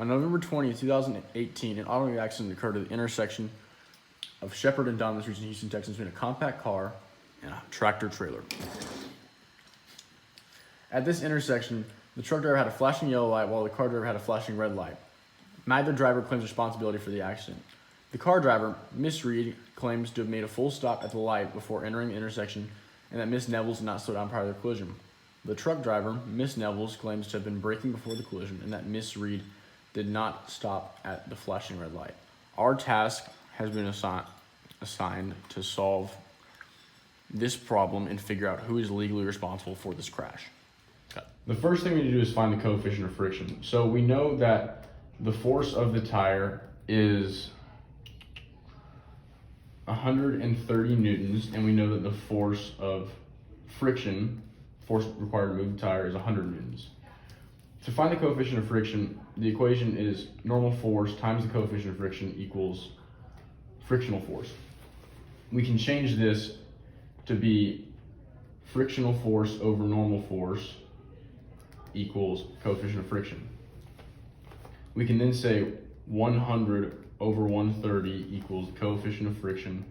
On November 20th, 2018, an automobile accident occurred at the intersection of Shepherd and Dunn Streets in Houston, Texas, between a compact car and a tractor trailer. At this intersection, the truck driver had a flashing yellow light while the car driver had a flashing red light. Neither driver claims responsibility for the accident. The car driver, Miss Reed, claims to have made a full stop at the light before entering the intersection and that Miss Nevels did not slow down prior to the collision. The truck driver, Miss Nevels, claims to have been braking before the collision and that Miss Reed did not stop at the flashing red light. Our task has been assigned to solve this problem and figure out who is legally responsible for this crash. The first thing we need to do is find the coefficient of friction. So we know that the force of the tire is 130 newtons, and we know that the force of friction, force required to move the tire, is 100 newtons. To find the coefficient of friction, the equation is normal force times the coefficient of friction equals frictional force. We can change this to be frictional force over normal force equals coefficient of friction. We can then say 100 over 130 equals the coefficient of friction,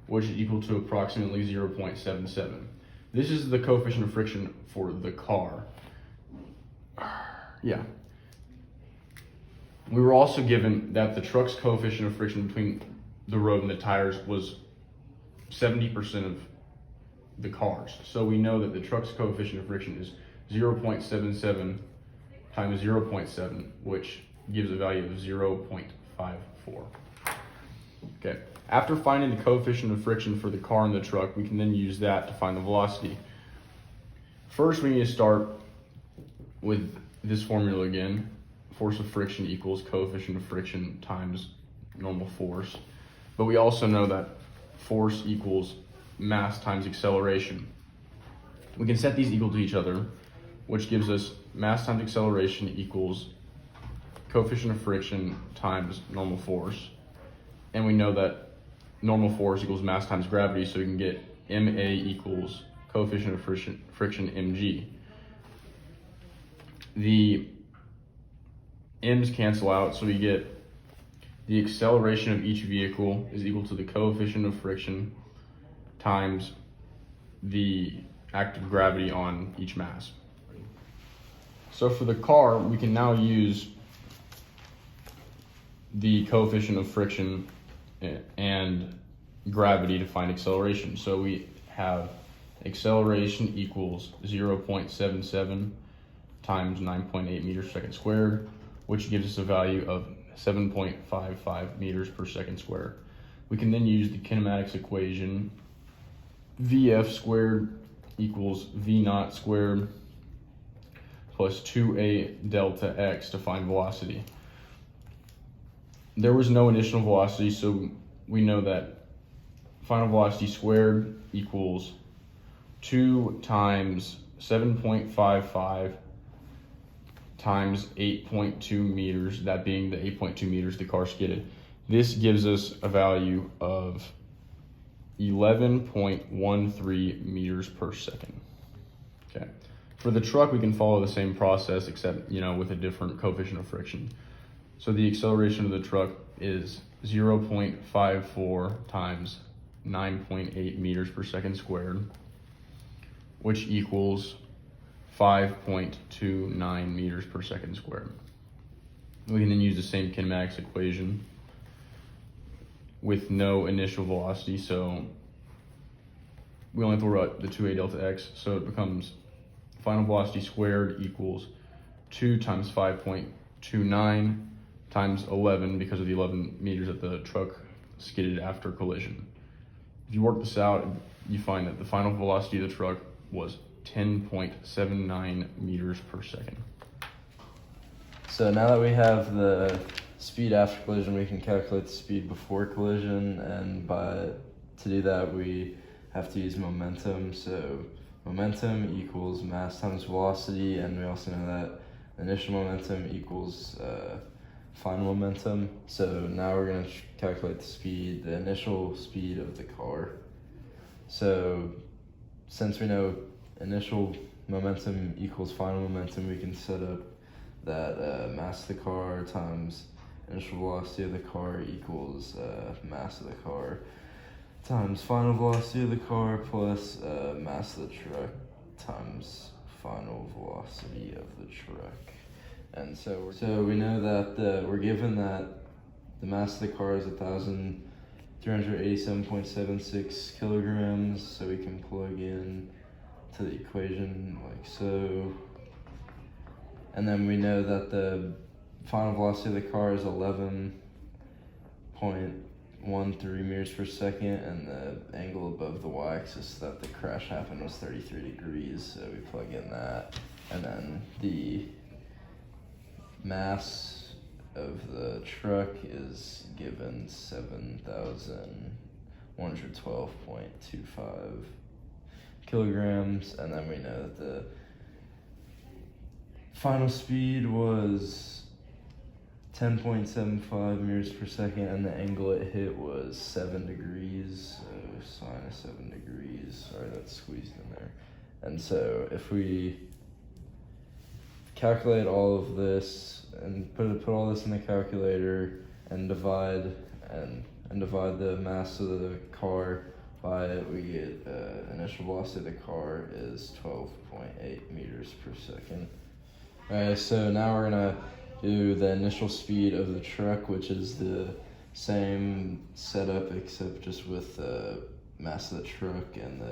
which is equal to approximately 0.77. This is the coefficient of friction for the car. Yeah. We were also given that the truck's coefficient of friction between the road and the tires was 70% of the cars. So we know that the truck's coefficient of friction is 0.77 times 0.7, which gives a value of 0.54. Okay. After finding the coefficient of friction for the car and the truck, we can then use that to find the velocity. First, we need to start with this formula again. Force of friction equals coefficient of friction times normal force. But we also know that force equals mass times acceleration. We can set these equal to each other, which gives us mass times acceleration equals coefficient of friction times normal force. And we know that normal force equals mass times gravity, so we can get ma equals coefficient of friction mg. The m's cancel out, so we get the acceleration of each vehicle is equal to the coefficient of friction times the active gravity on each mass. So for the car, we can now use the coefficient of friction and gravity to find acceleration. So we have acceleration equals 0.77 times 9.8 meters per second squared, which gives us a value of 7.55 meters per second squared. We can then use the kinematics equation, Vf squared equals V naught squared plus 2a delta x to find velocity. There was no initial velocity, so we know that final velocity squared equals 2 times 7.55 times 8.2 meters, that being the 8.2 meters the car skidded. This gives us a value of 11.13 meters per second. Okay. For the truck, we can follow the same process, except, with a different coefficient of friction. So the acceleration of the truck is 0.54 times 9.8 meters per second squared, which equals 5.29 meters per second squared. We can then use the same kinematics equation with no initial velocity, so we only have to worry about the 2a delta x, so it becomes final velocity squared equals 2 times 5.29 times 11, because of the 11 meters that the truck skidded after collision. If you work this out, you find that the final velocity of the truck was 10.79 meters per second. So now that we have the speed after collision, we can calculate the speed before collision, and to do that we have to use momentum. So momentum equals mass times velocity, and we also know that initial momentum equals final momentum. So now we're going to calculate the initial speed of the car. So since we know initial momentum equals final momentum, we can set up that mass of the car times initial velocity of the car equals mass of the car times final velocity of the car plus mass of the truck times final velocity of the truck. And so we know that we're given that the mass of the car is 1,387.76 kilograms, so we can plug in to the equation like so. And then we know that the final velocity of the car is 11.13 meters per second, and the angle above the y-axis that the crash happened was 33 degrees, so we plug in that. And then the mass of the truck is given 7,112.25 kilograms, and then we know that the final speed was 10.75 meters per second, and the angle it hit was 7 degrees, so sine of 7 degrees. Sorry, that's squeezed in there. And so if we calculate all of this and put all this in the calculator and divide the mass of the car by it, we get initial velocity of the car is 12.8 meters per second. Alright, so now we're gonna do the initial speed of the truck, which is the same setup except just with the mass of the truck and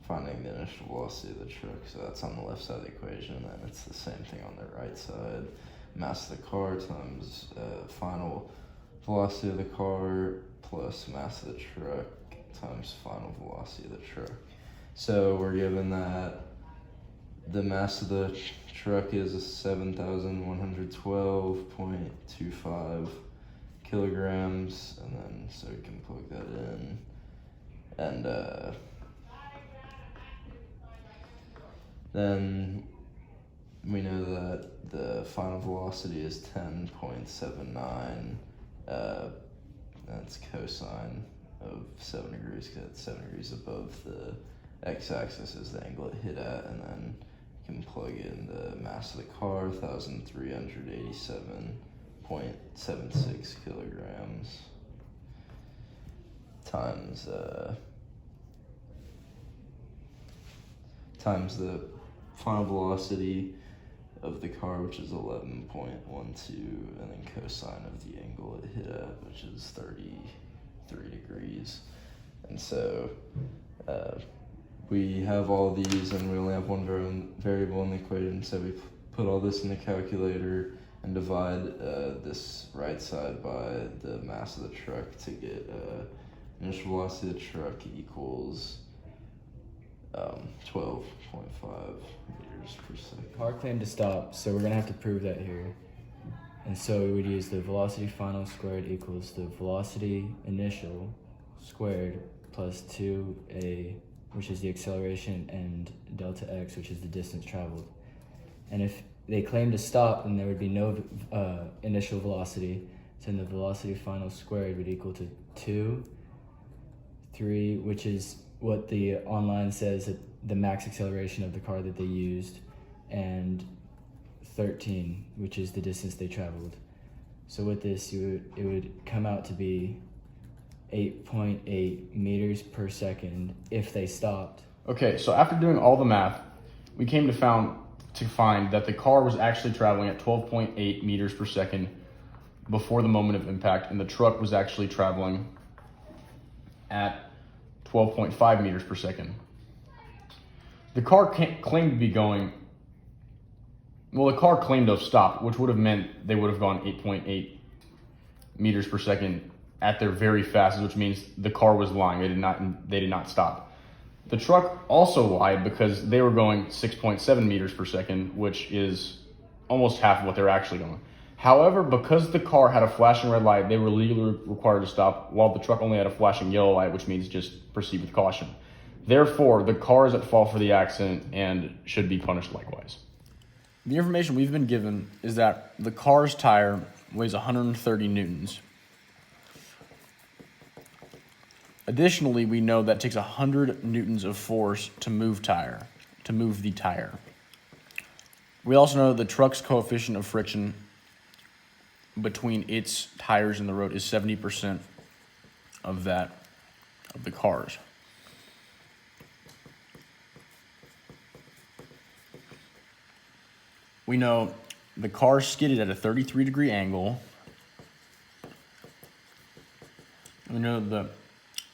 finding the initial velocity of the truck. So that's on the left side of the equation, and then it's the same thing on the right side. Mass of the car times final velocity of the car plus mass of the truck times final velocity of the truck. So we're given that the mass of the truck is 7,112.25 kilograms, and then so we can plug that in, and then we know that the final velocity is 10.79. That's cosine of 7 degrees, because it's 7 degrees above the x-axis is the angle it hit at, and then you can plug in the mass of the car, 1,387.76 kilograms, times the final velocity of the car, which is 11.12, and then cosine of the angle it hit at, which is 33 degrees. And so we have all these, and we only have one variable in the equation, so we put all this in the calculator and divide this right side by the mass of the truck to get initial velocity of the truck equals 12.5 meters per second. Car claimed to stop, so we're gonna have to prove that here. And so we would use the velocity final squared equals the velocity initial squared plus 2a, which is the acceleration, and delta x, which is the distance traveled. And if they claim to stop, then there would be no initial velocity. So then the velocity final squared would equal to 2, 3, which is what the online says that the max acceleration of the car that they used, and 13, which is the distance they traveled. So with this, it would come out to be 8.8 meters per second if they stopped. Okay, so after doing all the math, we came to find that the car was actually traveling at 12.8 meters per second before the moment of impact, and the truck was actually traveling at 12.5 meters per second. The car claimed to be going, well, the car claimed to have stopped, which would have meant they would have gone 8.8 meters per second at their very fastest, which means the car was lying. They did not stop. The truck also lied because they were going 6.7 meters per second, which is almost half of what they're actually going. However, because the car had a flashing red light, they were legally required to stop, while the truck only had a flashing yellow light, which means just proceed with caution. Therefore, the car is at fault for the accident and should be punished likewise. The information we've been given is that the car's tire weighs 130 newtons. Additionally, we know that it takes 100 newtons of force to move the tire. We also know the truck's coefficient of friction between its tires and the road is 70% of that of the cars. We know the car skidded at a 33-degree angle. We know the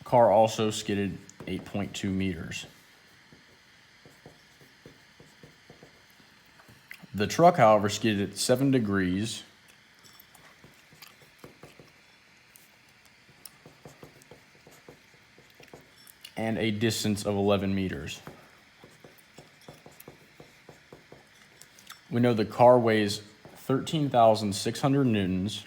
car also skidded 8.2 meters. The truck, however, skidded at 7 degrees and a distance of 11 meters. We know the car weighs 13,600 newtons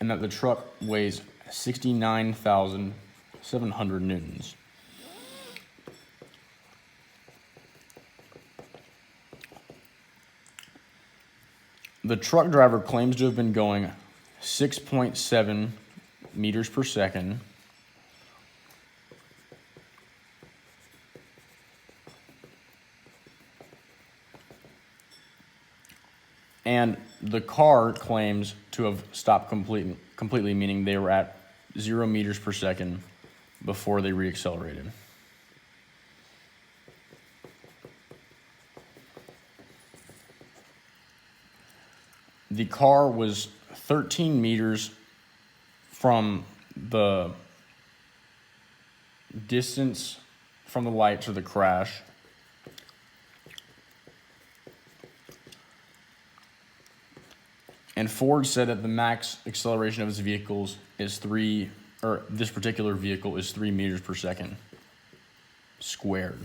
and that the truck weighs 69,700 newtons. The truck driver claims to have been going 6.7 meters per second. And the car claims to have stopped completely, meaning they were at 0 meters per second before they reaccelerated. The car was 13 meters from the distance from the light to the crash. And Ford said that the max acceleration of his vehicles is this particular vehicle is 3 meters per second squared.